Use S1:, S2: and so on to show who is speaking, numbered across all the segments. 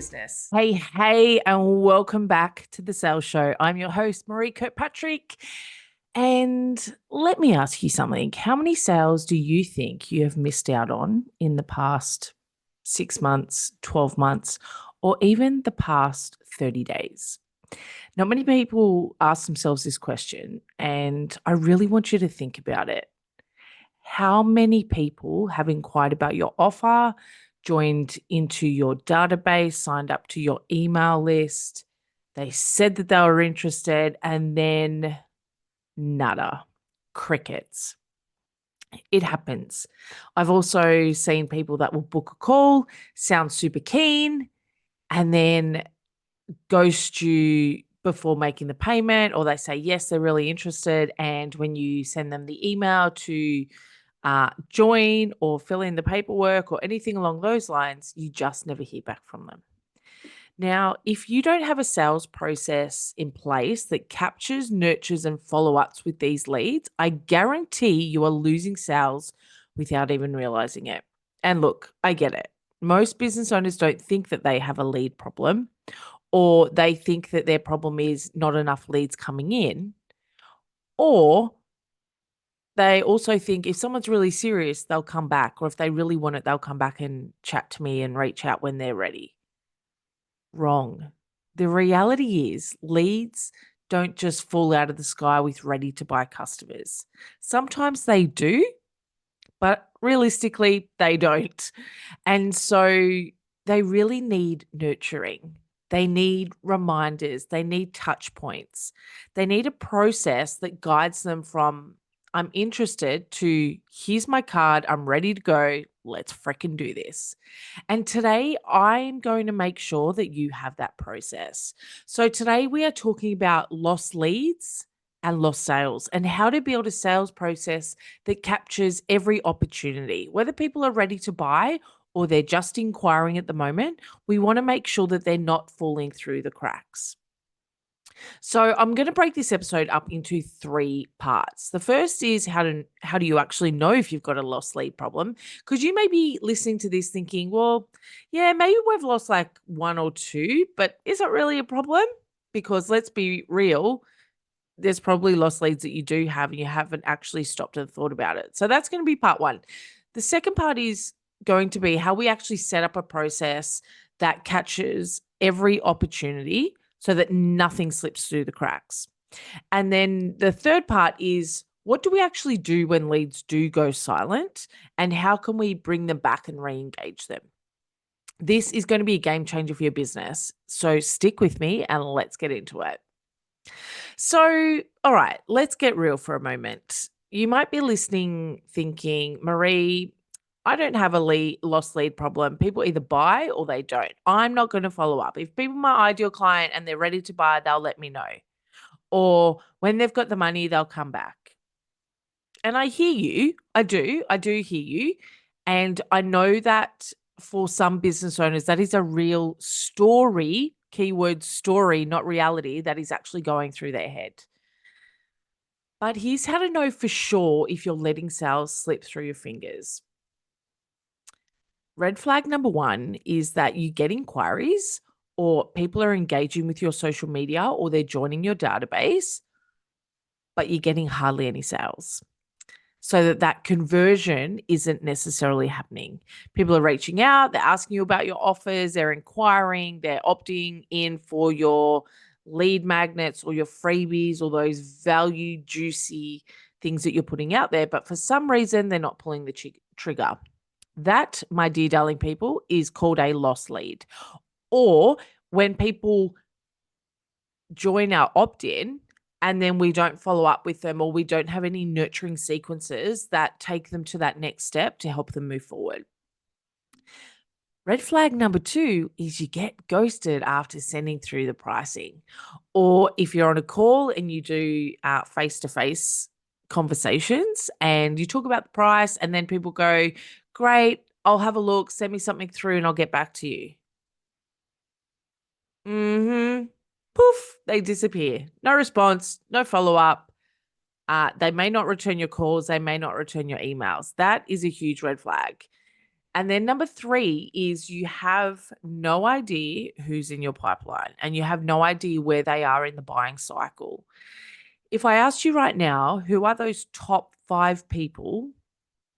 S1: Business.
S2: Hey, and welcome back to the Sales Show. I'm your host, Maree Kirkpatrick. And let me ask you something. How many sales do you think you have missed out on in the past 6 months, 12 months, or even the past 30 days? Not many people ask themselves this question, and I really want you to think about it. How many people have inquired about your offer, joined into your database, signed up to your email list? They said that they were interested, and then nada, crickets. It happens. I've also seen people that will book a call, sound super keen, and then ghost you before making the payment, or they say yes, they're really interested. And when you send them the email to join or fill in the paperwork or anything along those lines, you just never hear back from them. Now, if you don't have a sales process in place that captures, nurtures, and follow ups with these leads, I guarantee you are losing sales without even realizing it. And look, I get it. Most business owners don't think that they have a lead problem, or they think that their problem is not enough leads coming in, or they also think if someone's really serious, they'll come back, or if they really want it, they'll come back and chat to me and reach out when they're ready. Wrong. The reality is leads don't just fall out of the sky with ready to buy customers. Sometimes they do, but realistically, they don't. And so they really need nurturing. They need reminders. They need touch points. They need a process that guides them from I'm interested to here's my card. I'm ready to go. Let's freaking do this. And today I'm going to make sure that you have that process. So today we are talking about lost leads and lost sales and how to build a sales process that captures every opportunity, whether people are ready to buy or they're just inquiring at the moment. We want to make sure that they're not falling through the cracks. So I'm going to break this episode up into 3 parts. The first is how do you actually know if you've got a lost lead problem? Because you may be listening to this thinking, well, yeah, maybe we've lost like 1 or 2, but is it really a problem? Because let's be real, there's probably lost leads that you do have and you haven't actually stopped and thought about it. So that's going to be part 1. The second part is going to be how we actually set up a process that catches every opportunity so that nothing slips through the cracks. And then the third part is what do we actually do when leads do go silent and how can we bring them back and re-engage them? This is going to be a game changer for your business. So stick with me and let's get into it. So, all right, let's get real for a moment. You might be listening thinking, Maree, I don't have a lost lead problem. People either buy or they don't. I'm not going to follow up. If people are my ideal client and they're ready to buy, they'll let me know. Or when they've got the money, they'll come back. And I hear you. I do hear you. And I know that for some business owners, that is a real story, keyword story, not reality, that is actually going through their head. But here's how to know for sure if you're letting sales slip through your fingers. Red flag number 1 is that you get inquiries or people are engaging with your social media or they're joining your database, but you're getting hardly any sales. So that conversion isn't necessarily happening. People are reaching out, they're asking you about your offers, they're inquiring, they're opting in for your lead magnets or your freebies or those value juicy things that you're putting out there. But for some reason, they're not pulling the trigger. That, my dear darling people, is called a lost lead. Or when people join our opt-in and then we don't follow up with them or we don't have any nurturing sequences that take them to that next step to help them move forward. Red flag number 2 is you get ghosted after sending through the pricing. Or if you're on a call and you do face-to-face conversations and you talk about the price and then people go, great, I'll have a look, send me something through and I'll get back to you. Poof, they disappear. No response, no follow-up. They may not return your calls. They may not return your emails. That is a huge red flag. And then number 3 is you have no idea who's in your pipeline and you have no idea where they are in the buying cycle. If I asked you right now, who are those top 5 people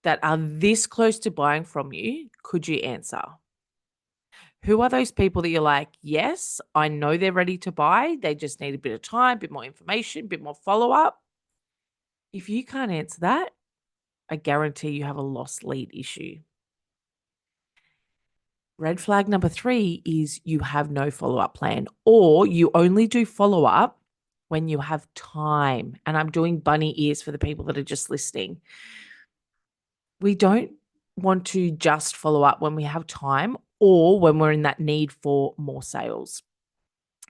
S2: that are this close to buying from you, could you answer? Who are those people that you're like, yes, I know they're ready to buy. They just need a bit of time, a bit more information, a bit more follow up. If you can't answer that, I guarantee you have a lost lead issue. Red flag number 3 is you have no follow up plan, or you only do follow up when you have time. And I'm doing bunny ears for the people that are just listening. We don't want to just follow up when we have time or when we're in that need for more sales.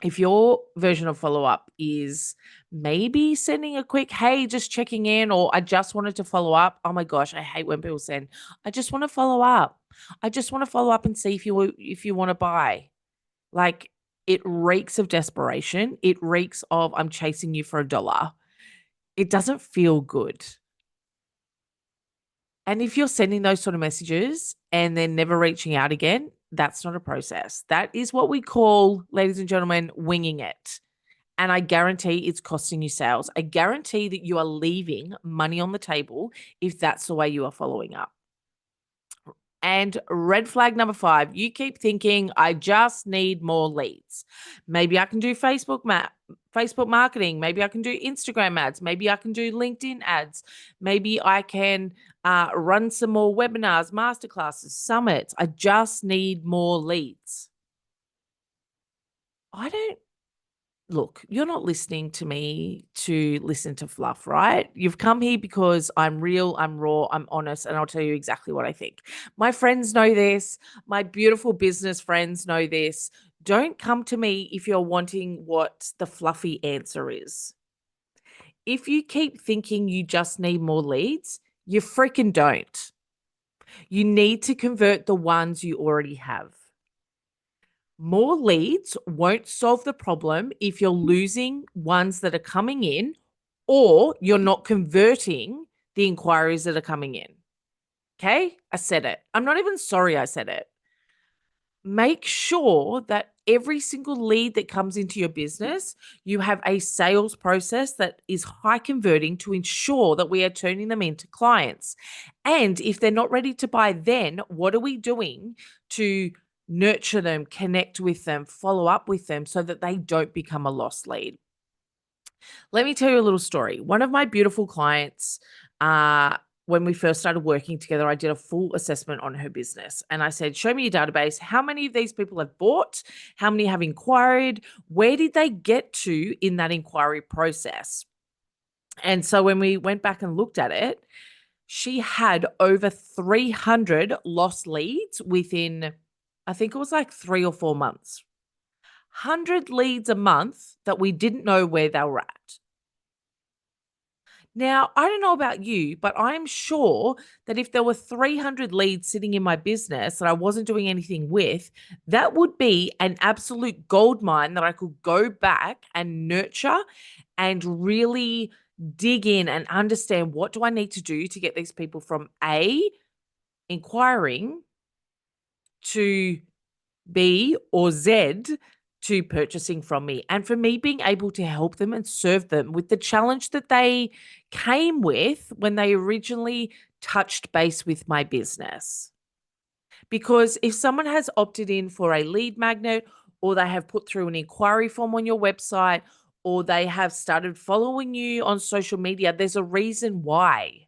S2: If your version of follow up is maybe sending a quick, hey, just checking in, or I just wanted to follow up. Oh my gosh, I hate when people send, I just want to follow up. I just want to follow up and see if you want to buy. Like, it reeks of desperation. It reeks of I'm chasing you for $1. It doesn't feel good. And if you're sending those sort of messages and then never reaching out again, that's not a process. That is what we call, ladies and gentlemen, winging it. And I guarantee it's costing you sales. I guarantee that you are leaving money on the table if that's the way you are following up. And red flag number 5, you keep thinking, I just need more leads. Maybe I can do Facebook marketing. Maybe I can do Instagram ads. Maybe I can do LinkedIn ads. Maybe I can run some more webinars, masterclasses, summits. I just need more leads. Look, you're not listening to me to listen to fluff, right? You've come here because I'm real, I'm raw, I'm honest, and I'll tell you exactly what I think. My friends know this. My beautiful business friends know this. Don't come to me if you're wanting what the fluffy answer is. If you keep thinking you just need more leads, you freaking don't. You need to convert the ones you already have. More leads won't solve the problem if you're losing ones that are coming in or you're not converting the inquiries that are coming in. Okay? I said it. I'm not even sorry I said it. Make sure that every single lead that comes into your business, you have a sales process that is high converting to ensure that we are turning them into clients. And if they're not ready to buy, then what are we doing to nurture them, connect with them, follow up with them so that they don't become a lost lead? Let me tell you a little story. One of my beautiful clients, when we first started working together, I did a full assessment on her business. And I said, show me your database. How many of these people have bought? How many have inquired? Where did they get to in that inquiry process? And so when we went back and looked at it, she had over 300 lost leads within, I think it was like 3 or 4 months. 100 leads a month that we didn't know where they were at. Now, I don't know about you, but I'm sure that if there were 300 leads sitting in my business that I wasn't doing anything with, that would be an absolute gold mine that I could go back and nurture and really dig in and understand, what do I need to do to get these people from A, inquiring, to B or Z, to purchasing from me, and for me being able to help them and serve them with the challenge that they came with when they originally touched base with my business. Because if someone has opted in for a lead magnet, or they have put through an inquiry form on your website, or they have started following you on social media, there's a reason why.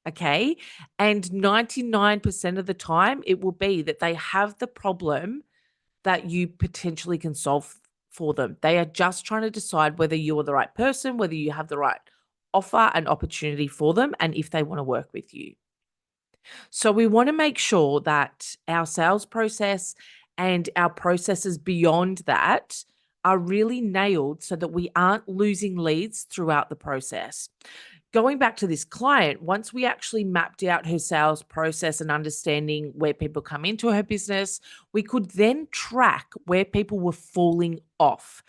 S2: Okay. And 99% of the time, it will be that they have the problem that you potentially can solve for them. They are just trying to decide whether you are the right person, whether you have the right offer and opportunity for them, and if they want to work with you. So we want to make sure that our sales process and our processes beyond that are really nailed so that we aren't losing leads throughout the process. going back to this client, once we actually mapped out her sales process and understanding where people come into her business, we could then track where people were falling off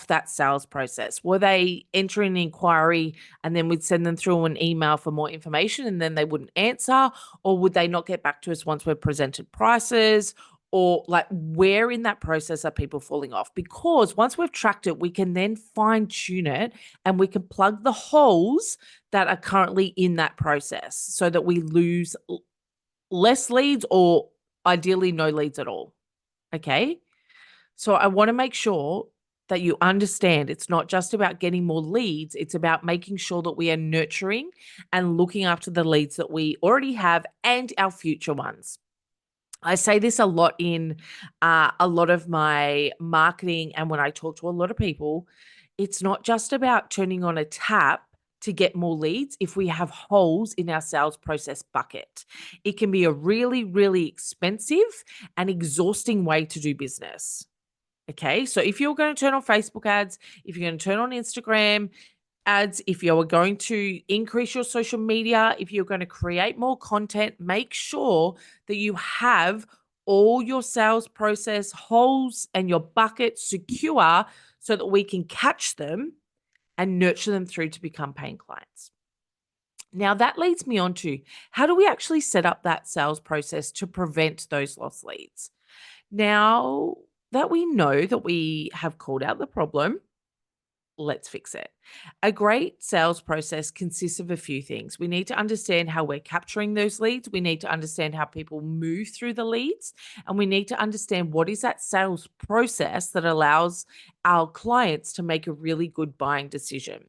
S2: that sales process. Were they entering an inquiry and then we'd send them through an email for more information and then they wouldn't answer? Or would they not get back to us once we've presented prices? Or like, where in that process are people falling off? Because once we've tracked it, we can then fine tune it and we can plug the holes that are currently in that process so that we lose less leads or ideally no leads at all. Okay. So I want to make sure that you understand it's not just about getting more leads, it's about making sure that we are nurturing and looking after the leads that we already have and our future ones. I say this a lot in a lot of my marketing and when I talk to a lot of people, it's not just about turning on a tap to get more leads if we have holes in our sales process bucket. It can be a really, really expensive and exhausting way to do business. Okay, so if you're going to turn on Facebook ads, if you're going to turn on Instagram ads, if you're going to increase your social media, if you're going to create more content, make sure that you have all your sales process holes and your bucket secure so that we can catch them and nurture them through to become paying clients. Now, that leads me on to how do we actually set up that sales process to prevent those lost leads? Now that we know that we have called out the problem, let's fix it. A great sales process consists of a few things. We need to understand how we're capturing those leads. We need to understand how people move through the leads. And we need to understand what is that sales process that allows our clients to make a really good buying decision.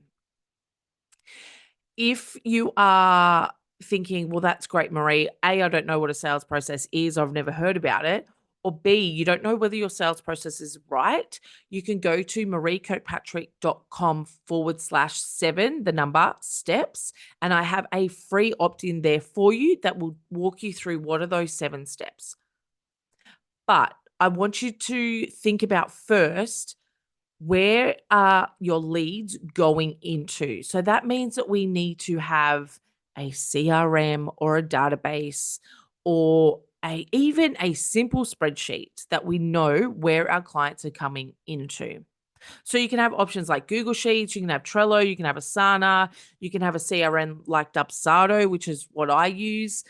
S2: If you are thinking, well, that's great, Maree. A, I don't know what a sales process is. I've never heard about it. Or B, you don't know whether your sales process is right. You can go to mareekirkpatrick.com/7, the number steps. And I have a free opt-in there for you that will walk you through what are those 7 steps. But I want you to think about first, where are your leads going into? So that means that we need to have a CRM or a database or even a simple spreadsheet that we know where our clients are coming into. So you can have options like Google Sheets, you can have Trello, you can have Asana, you can have a CRM like Dubsado, which is what I use,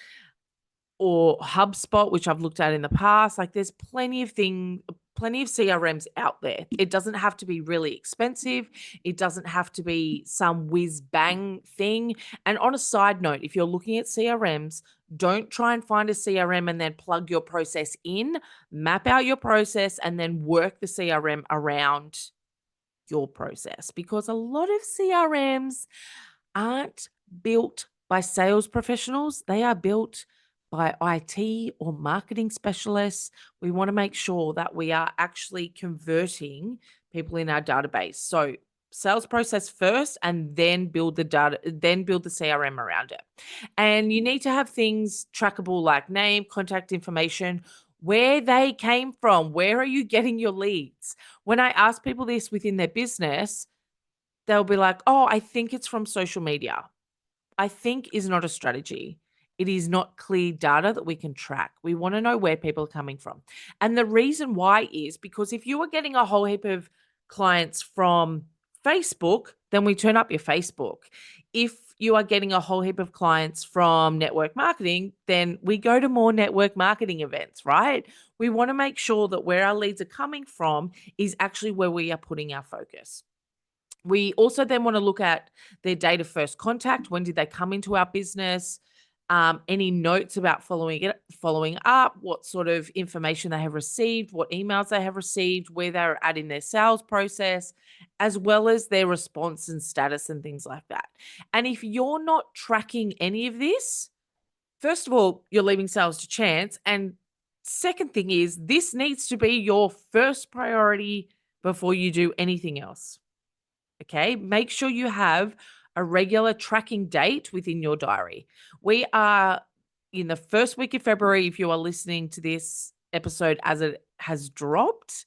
S2: or HubSpot, which I've looked at in the past. Like, there's plenty of CRMs out there. It doesn't have to be really expensive. It doesn't have to be some whiz bang thing. And on a side note, if you're looking at CRMs, don't try and find a CRM and then plug your process in. Map out your process and then work the CRM around your process, because a lot of CRMs aren't built by sales professionals. They are built by IT or marketing specialists. We want to make sure that we are actually converting people in our database. So sales process first and then build the CRM around it. And you need to have things trackable like name, contact information, where they came from, where are you getting your leads? When I ask people this within their business, they'll be like, oh, I think it's from social media. I think is not a strategy. It is not clear data that we can track. We want to know where people are coming from. And the reason why is because if you are getting a whole heap of clients from Facebook, then we turn up your Facebook. If you are getting a whole heap of clients from network marketing, then we go to more network marketing events, right? We want to make sure that where our leads are coming from is actually where we are putting our focus. We also then want to look at their date of first contact. When did they come into our business? Any notes about following up, what sort of information they have received, what emails they have received, where they're at in their sales process, as well as their response and status and things like that. And if you're not tracking any of this, first of all, you're leaving sales to chance. And second thing is, this needs to be your first priority before you do anything else. Okay, make sure you have a regular tracking date within your diary. We are in the first week of February. If you are listening to this episode as it has dropped,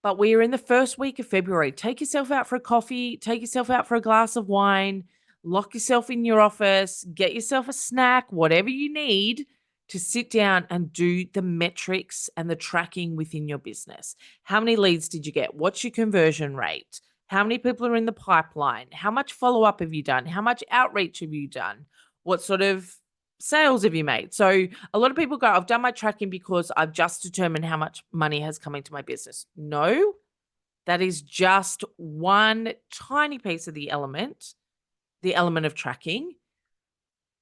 S2: But we are in the first week of February. Take yourself out for a coffee, take yourself out for a glass of wine, lock yourself in your office, get yourself a snack, whatever you need to sit down and do the metrics and the tracking within your business. How many leads did you get? What's your conversion rate? How many people are in the pipeline? How much follow up have you done? How much outreach have you done? What sort of sales have you made? So a lot of people go, I've done my tracking because I've just determined how much money has come into my business. No, that is just one tiny piece of the element of tracking.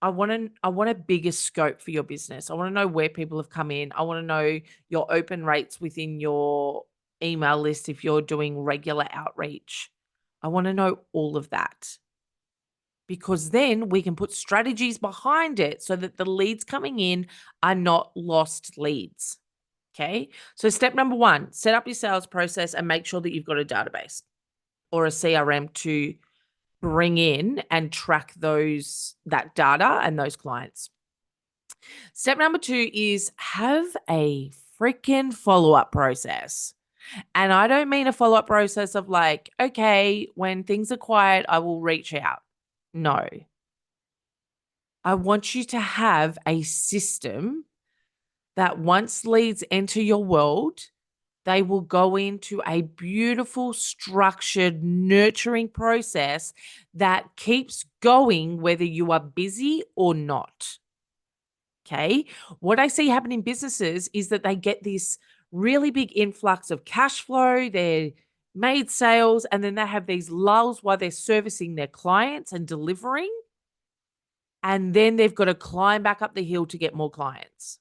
S2: I want a bigger scope for your business. I want to know where people have come in. I want to know your open rates within your email list if you're doing regular outreach. I want to know all of that, because then we can put strategies behind it so that the leads coming in are not lost leads. Okay. So step number 1, set up your sales process and make sure that you've got a database or a CRM to bring in and track that data and those clients. Step number 2 is have a freaking follow-up process. And I don't mean a follow-up process of like, okay, when things are quiet, I will reach out. No. I want you to have a system that once leads enter your world, they will go into a beautiful, structured, nurturing process that keeps going whether you are busy or not. Okay. What I see happen in businesses is that they get this really big influx of cash flow, they're made sales, and then they have these lulls while they're servicing their clients and delivering. And then they've got to climb back up the hill to get more clients.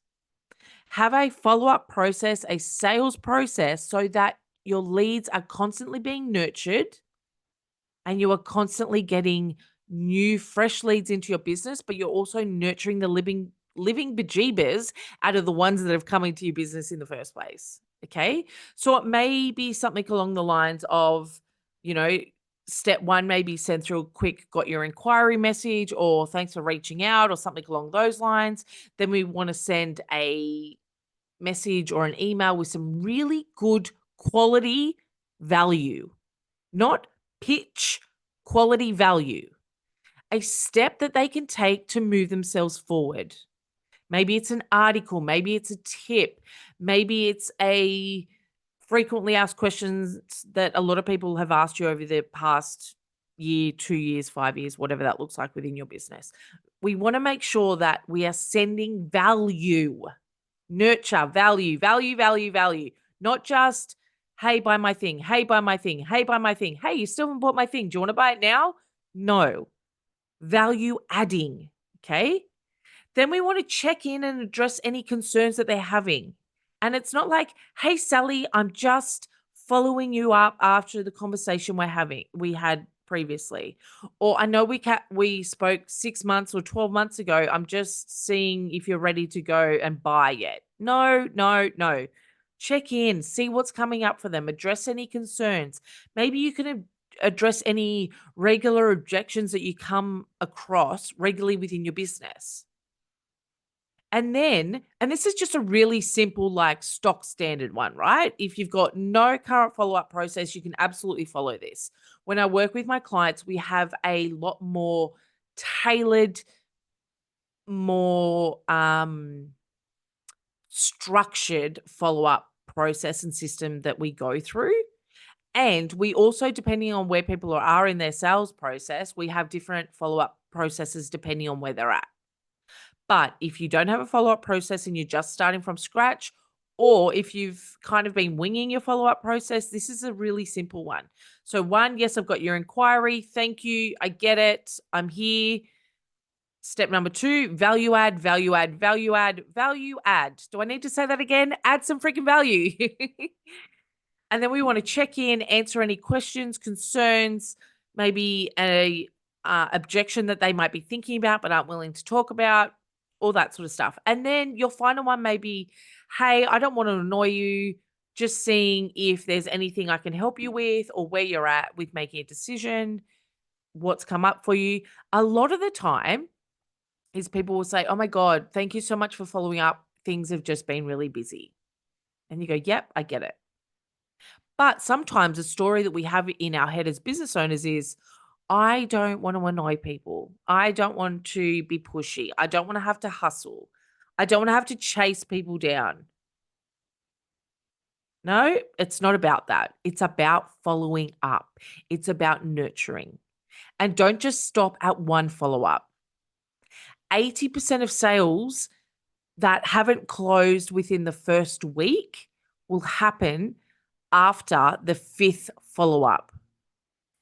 S2: Have a follow-up process, a sales process, so that your leads are constantly being nurtured and you are constantly getting new, fresh leads into your business, but you're also nurturing the living bejeebers out of the ones that have come into your business in the first place. Okay. So it may be something along the lines of, step 1, maybe send through a quick got your inquiry message or thanks for reaching out or something along those lines. Then we want to send a message or an email with some really good quality value, not pitch, quality value, a step that they can take to move themselves forward. Maybe it's an article, maybe it's a tip, maybe it's a frequently asked questions that a lot of people have asked you over the past year, 2 years, 5 years, whatever that looks like within your business. We want to make sure that we are sending value, nurture, value, value, value, value, not just, hey, buy my thing, hey, buy my thing, hey, buy my thing. Hey, you still haven't bought my thing. Do you want to buy it now? No. Value adding. Okay. Then we want to check in and address any concerns that they're having. And it's not like, hey, Sally, I'm just following you up after the conversation we had previously. Or I know we spoke 6 months or 12 months ago. I'm just seeing if you're ready to go and buy yet. No, no, no. Check in, see what's coming up for them, address any concerns. Maybe you can address any regular objections that you come across regularly within your business. And this is just a really simple, like stock standard one, right? If you've got no current follow-up process, you can absolutely follow this. When I work with my clients, we have a lot more tailored, more structured follow-up process and system that we go through. And we also, depending on where people are in their sales process, we have different follow-up processes depending on where they're at. But if you don't have a follow-up process and you're just starting from scratch, or if you've kind of been winging your follow-up process, this is a really simple one. So 1, yes, I've got your inquiry. Thank you. I get it. I'm here. Step number 2, value add, value add, value add, value add. Do I need to say that again? Add some freaking value. And then we want to check in, answer any questions, concerns, maybe a objection that they might be thinking about but aren't willing to talk about, all that sort of stuff. And then your final one may be, hey, I don't want to annoy you, just seeing if there's anything I can help you with or where you're at with making a decision, what's come up for you. A lot of the time is people will say, oh my God, thank you so much for following up. Things have just been really busy. And you go, yep, I get it. But sometimes a story that we have in our head as business owners is, I don't want to annoy people. I don't want to be pushy. I don't want to have to hustle. I don't want to have to chase people down. No, it's not about that. It's about following up. It's about nurturing. And don't just stop at one follow up. 80% of sales that haven't closed within the first week will happen after the fifth follow up.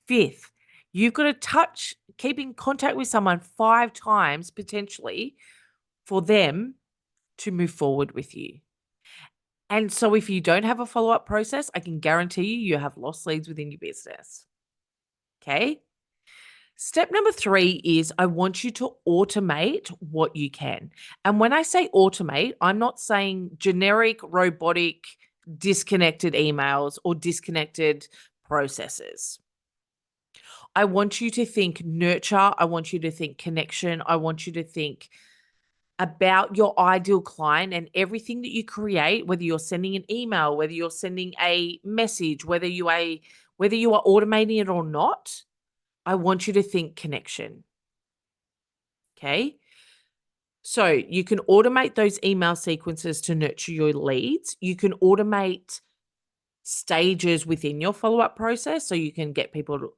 S2: Fifth, you've got to keep in contact with someone 5 times potentially for them to move forward with you. And so if you don't have a follow-up process, I can guarantee you have lost leads within your business. Okay. Step number 3 is I want you to automate what you can. And when I say automate, I'm not saying generic, robotic, disconnected emails or disconnected processes. I want you to think nurture. I want you to think connection. I want you to think about your ideal client and everything that you create, whether you're sending an email, whether you're sending a message, whether you are automating it or not. I want you to think connection. Okay. So you can automate those email sequences to nurture your leads. You can automate stages within your follow-up process. So you can get people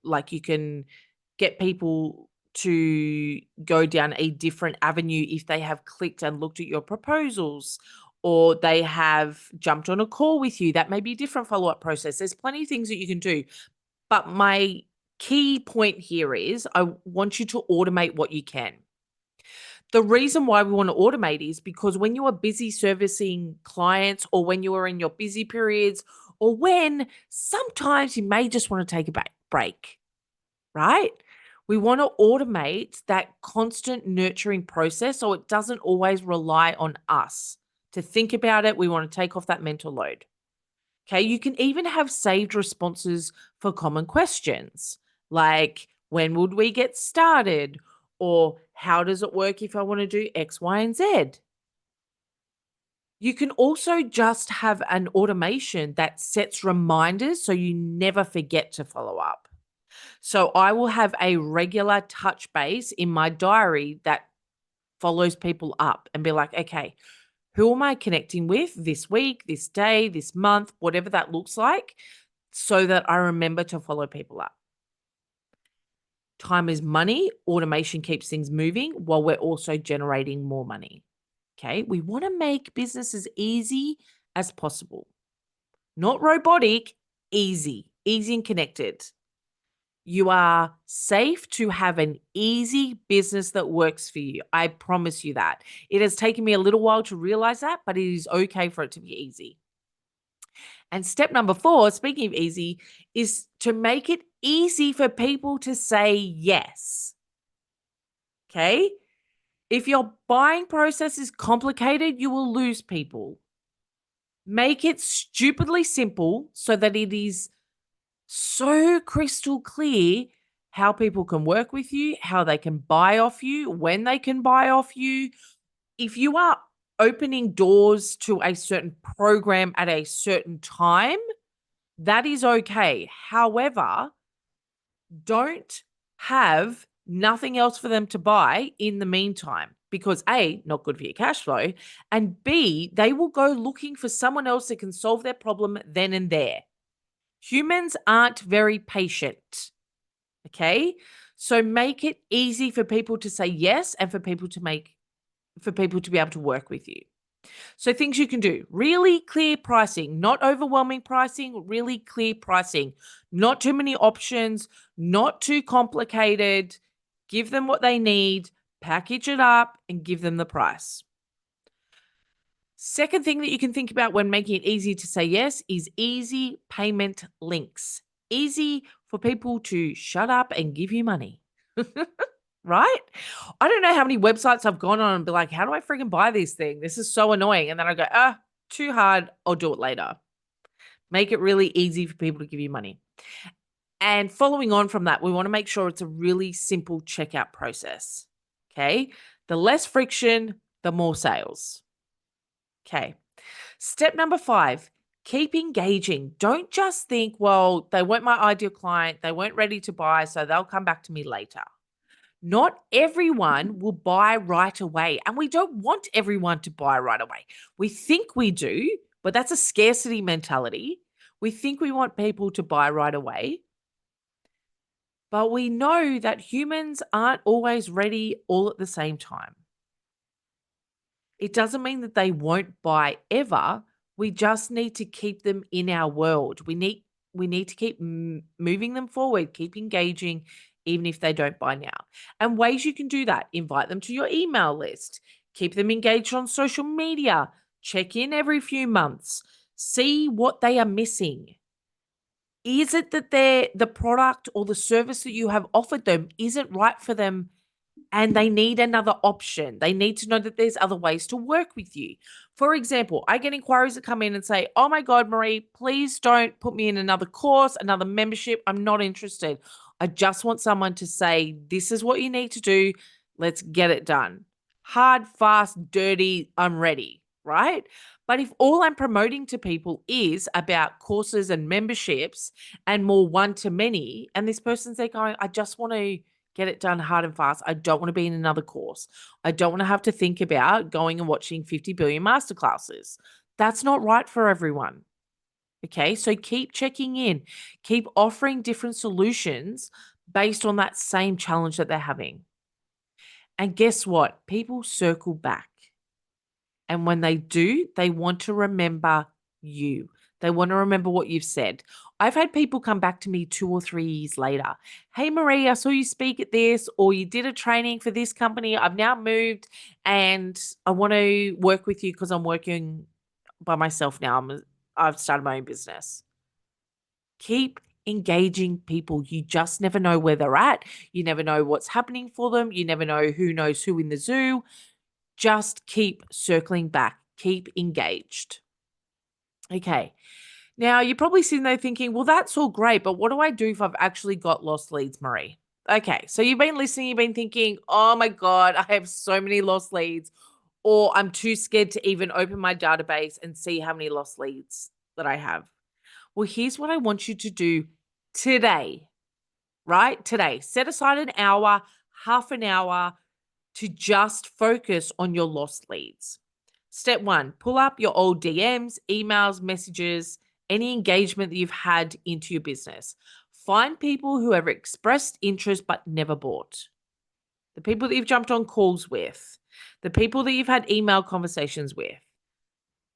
S2: to go down a different avenue if they have clicked and looked at your proposals or they have jumped on a call with you. That may be a different follow-up process. There's plenty of things that you can do. But my key point here is I want you to automate what you can. The reason why we want to automate is because when you are busy servicing clients or when you are in your busy periods or when sometimes you may just want to take a break, right? We want to automate that constant nurturing process so it doesn't always rely on us to think about it. We want to take off that mental load. Okay, you can even have saved responses for common questions like when would we get started? Or how does it work if I want to do X, Y, and Z? You can also just have an automation that sets reminders so you never forget to follow up. So I will have a regular touch base in my diary that follows people up and be like, okay, who am I connecting with this week, this day, this month, whatever that looks like, so that I remember to follow people up. Time is money. Automation keeps things moving while we're also generating more money. Okay. We want to make business as easy as possible. Not robotic, easy and connected. You are safe to have an easy business that works for you. I promise you that. It has taken me a little while to realize that, but it is okay for it to be easy. And step number 4, speaking of easy, is to make it easy for people to say yes. Okay? If your buying process is complicated, you will lose people. Make it stupidly simple so that it is so crystal clear how people can work with you, how they can buy off you, when they can buy off you. If you are opening doors to a certain program at a certain time, that is okay. However, don't have nothing else for them to buy in the meantime because A, not good for your cash flow, and B, they will go looking for someone else that can solve their problem then and there. Humans aren't very patient. Okay? So make it easy for people to say yes and for people to be able to work with you. So things you can do, really clear pricing, not overwhelming pricing, really clear pricing, not too many options, not too complicated. Give them what they need, package it up and give them the price. Second thing that you can think about when making it easy to say yes is easy payment links. Easy for people to shut up and give you money. Right? I don't know how many websites I've gone on and be like, how do I freaking buy this thing? This is so annoying. And then I go, too hard. I'll do it later. Make it really easy for people to give you money. And following on from that, we want to make sure it's a really simple checkout process. Okay. The less friction, the more sales. Okay. Step number 5, Keep engaging. Don't just think, well, they weren't my ideal client. They weren't ready to buy, so they'll come back to me later. Not everyone will buy right away. And we don't want everyone to buy right away. We think we do, but that's a scarcity mentality. We think we want people to buy right away. But we know that humans aren't always ready all at the same time. It doesn't mean that they won't buy ever. We just need to keep them in our world. We need to keep moving them forward, keep engaging, even if they don't buy now. And ways you can do that: invite them to your email list, keep them engaged on social media, check in every few months, see what they are missing. Is it that the product or the service that you have offered them isn't right for them and they need another option? They need to know that there's other ways to work with you. For example, I get inquiries that come in and say, oh my God, Maree, please don't put me in another course, another membership. I'm not interested. I just want someone to say, this is what you need to do. Let's get it done. Hard, fast, dirty, I'm ready, right? But if all I'm promoting to people is about courses and memberships and more one-to-many, and this person's there going, I just want to get it done hard and fast. I don't want to be in another course. I don't want to have to think about going and watching 50 billion masterclasses. That's not right for everyone. Okay, so keep checking in, keep offering different solutions based on that same challenge that they're having. And guess what? People circle back. And when they do, they want to remember you. They want to remember what you've said. I've had people come back to me 2 or 3 years later. Hey, Maree, I saw you speak at this, or you did a training for this company. I've now moved and I want to work with you because I'm working by myself now. I've started my own business. Keep engaging people. You just never know where they're at. You never know what's happening for them. You never know who knows who in the zoo. Just keep circling back. Keep engaged. Okay. Now, you're probably sitting there thinking, well, that's all great, but what do I do if I've actually got lost leads, Maree? Okay. So you've been listening, you've been thinking, oh my God, I have so many lost leads, or I'm too scared to even open my database and see how many lost leads that I have. Well, here's what I want you to do today, right? Today, set aside an hour, half an hour to just focus on your lost leads. Step 1, pull up your old DMs, emails, messages, any engagement that you've had into your business. Find people who have expressed interest but never bought. The people that you've jumped on calls with, the people that you've had email conversations with.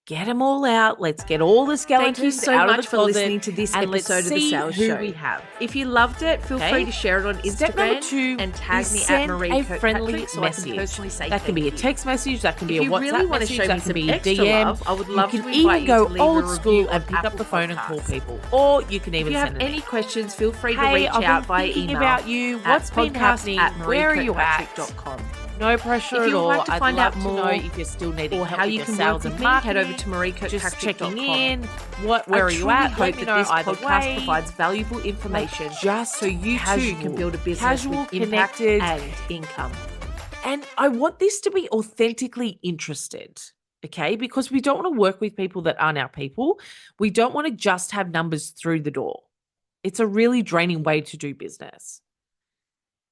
S2: Get them all out. Let's get all the skeletons
S1: Thank you so
S2: out
S1: much
S2: of the
S1: for
S2: closet,
S1: listening to this
S2: and let's
S1: episode of The
S2: see
S1: Sales
S2: who
S1: Show.
S2: we have.
S1: If you loved it, feel free to share it on
S2: Step number
S1: Instagram
S2: 2
S1: and tag
S2: is
S1: me at
S2: send
S1: Maree
S2: a friendly
S1: Kirkpatrick so
S2: message.
S1: I can personally say
S2: that can be a
S1: thank you.
S2: text message, that can be
S1: If
S2: a
S1: you
S2: WhatsApp
S1: really want to
S2: message,
S1: show me
S2: that can
S1: some
S2: be a
S1: extra
S2: DM.
S1: love, I would love
S2: you
S1: to
S2: can
S1: invite
S2: even
S1: you
S2: go
S1: to leave
S2: old
S1: a
S2: school
S1: review
S2: and
S1: on
S2: pick up
S1: Apple
S2: the phone and call
S1: Podcasts.
S2: people, or you can
S1: If
S2: even
S1: you
S2: send
S1: have
S2: an
S1: any questions, feel free to
S2: hey,
S1: reach
S2: I've
S1: out
S2: been
S1: via
S2: thinking
S1: email
S2: about you.
S1: at
S2: What's been happening? Where are you at?
S1: podcast@mareekirkpatrick.com.
S2: No pressure
S1: If
S2: at
S1: you would
S2: all.
S1: like to find
S2: I'd love
S1: out
S2: to
S1: more
S2: know if you're still needing
S1: or
S2: help
S1: how
S2: with
S1: you
S2: your
S1: can
S2: sales
S1: work
S2: and
S1: with me, head over
S2: marketing.
S1: to
S2: Just checking
S1: mareekirkpatrick.com.
S2: in. Where are you
S1: truly
S2: at?
S1: hope
S2: Let me know
S1: that this
S2: either
S1: podcast
S2: way.
S1: provides valuable information
S2: just
S1: so you too can build a business
S2: casual,
S1: with impact
S2: connected,
S1: and income.
S2: And I want this to be authentically interested, okay? Because we don't want to work with people that aren't our people. We don't want to just have numbers through the door. It's a really draining way to do business.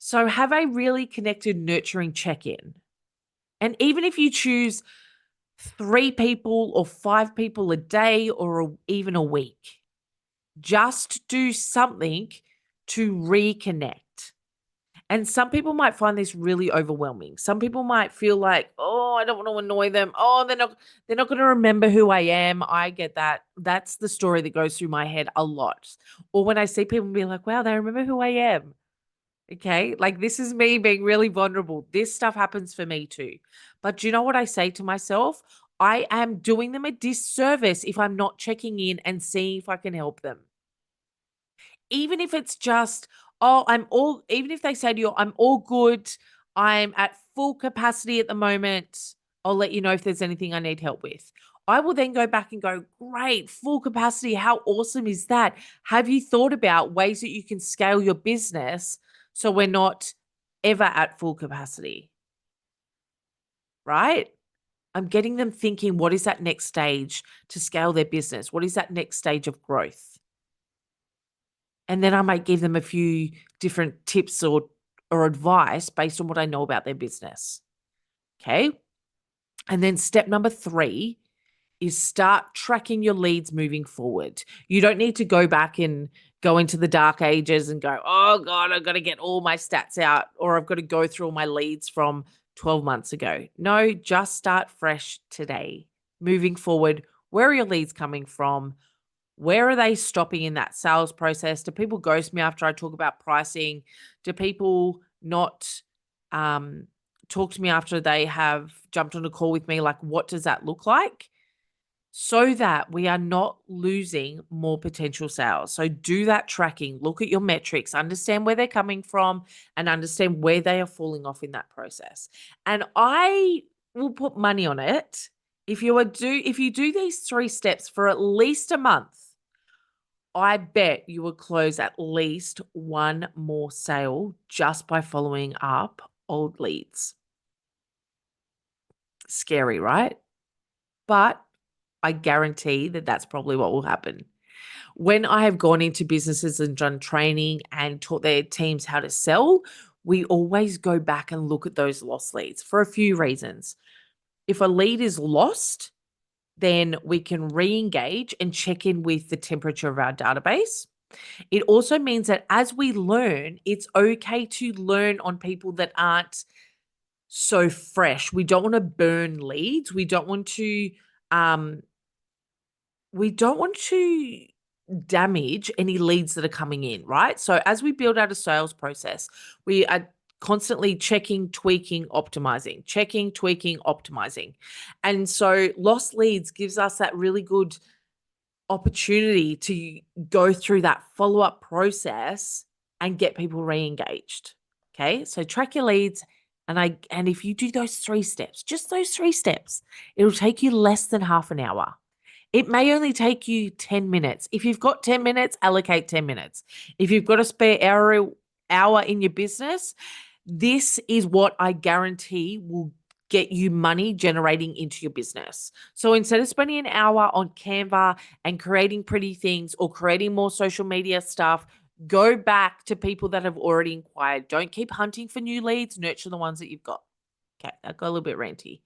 S2: So have a really connected, nurturing check-in. And even if you choose 3 people or 5 people a day or even a week, just do something to reconnect. And some people might find this really overwhelming. Some people might feel like, oh, I don't want to annoy them. Oh, they're not going to remember who I am. I get that. That's the story that goes through my head a lot. Or when I see people be like, wow, they remember who I am. Okay. Like this is me being really vulnerable. This stuff happens for me too. But do you know what I say to myself? I am doing them a disservice if I'm not checking in and seeing if I can help them. Even if it's just, even if they say to you, I'm all good, I'm at full capacity at the moment, I'll let you know if there's anything I need help with. I will then go back and go, great, full capacity. How awesome is that? Have you thought about ways that you can scale your business so we're not ever at full capacity? Right? I'm getting them thinking, what is that next stage to scale their business? What is that next stage of growth? And then I might give them a few different tips or advice based on what I know about their business. Okay. And then step number 3 is start tracking your leads moving forward. You don't need to go back and go into the dark ages and go, oh God, I've got to get all my stats out, or I've got to go through all my leads from 12 months ago. No, just start fresh today. Moving forward, where are your leads coming from? Where are they stopping in that sales process? Do people ghost me after I talk about pricing? Do people not talk to me after they have jumped on a call with me? Like, what does that look like? So that we are not losing more potential sales. So do that tracking, look at your metrics, understand where they're coming from, and understand where they are falling off in that process. And I will put money on it. If you do these 3 steps for at least a month, I bet you will close at least one more sale just by following up old leads. Scary, right? But I guarantee that that's probably what will happen. When I have gone into businesses and done training and taught their teams how to sell, we always go back and look at those lost leads for a few reasons. If a lead is lost, then we can re-engage and check in with the temperature of our database. It also means that as we learn, it's okay to learn on people that aren't so fresh. We don't want to burn leads. We don't want to damage any leads that are coming in, right? So as we build out a sales process, we are constantly checking, tweaking, optimizing, checking, tweaking, optimizing. And so lost leads gives us that really good opportunity to go through that follow-up process and get people re-engaged. Okay? So track your leads, and if you do those 3 steps, just those 3 steps, it'll take you less than half an hour. It may only take you 10 minutes. If you've got 10 minutes, allocate 10 minutes. If you've got a spare hour in your business, this is what I guarantee will get you money generating into your business. So instead of spending an hour on Canva and creating pretty things or creating more social media stuff, go back to people that have already inquired. Don't keep hunting for new leads. Nurture the ones that you've got. Okay, that got a little bit ranty.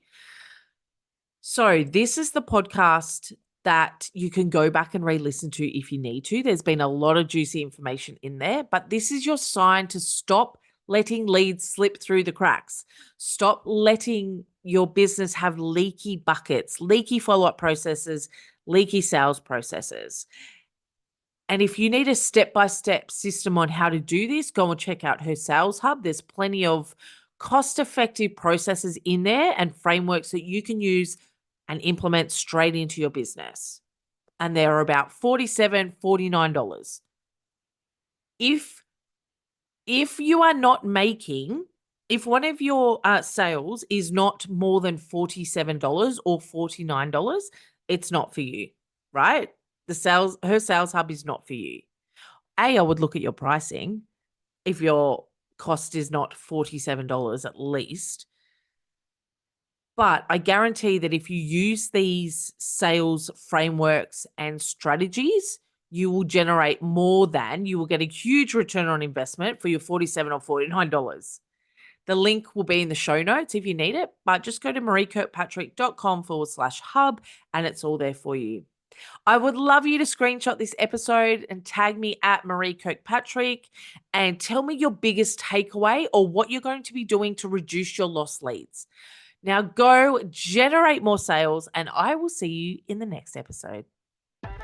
S2: So this is the podcast that you can go back and re-listen to if you need to. There's been a lot of juicy information in there, but this is your sign to stop letting leads slip through the cracks. Stop letting your business have leaky buckets, leaky follow-up processes, leaky sales processes. And if you need a step-by-step system on how to do this, go and check out her Sales Hub. There's plenty of cost-effective processes in there and frameworks that you can use and implement straight into your business. And they're about $47, $49. If you are not making, if one of your sales is not more than $47 or $49, it's not for you, right? Her Sales Hub is not for you. I would look at your pricing. If your cost is not $47 at least. But I guarantee that if you use these sales frameworks and strategies, you will generate more than, you will get a huge return on investment for your $47 or $49. The link will be in the show notes if you need it, but just go to mareekirkpatrick.com/hub and it's all there for you. I would love you to screenshot this episode and tag me at Maree Kirkpatrick and tell me your biggest takeaway or what you're going to be doing to reduce your lost leads. Now go generate more sales, and I will see you in the next episode.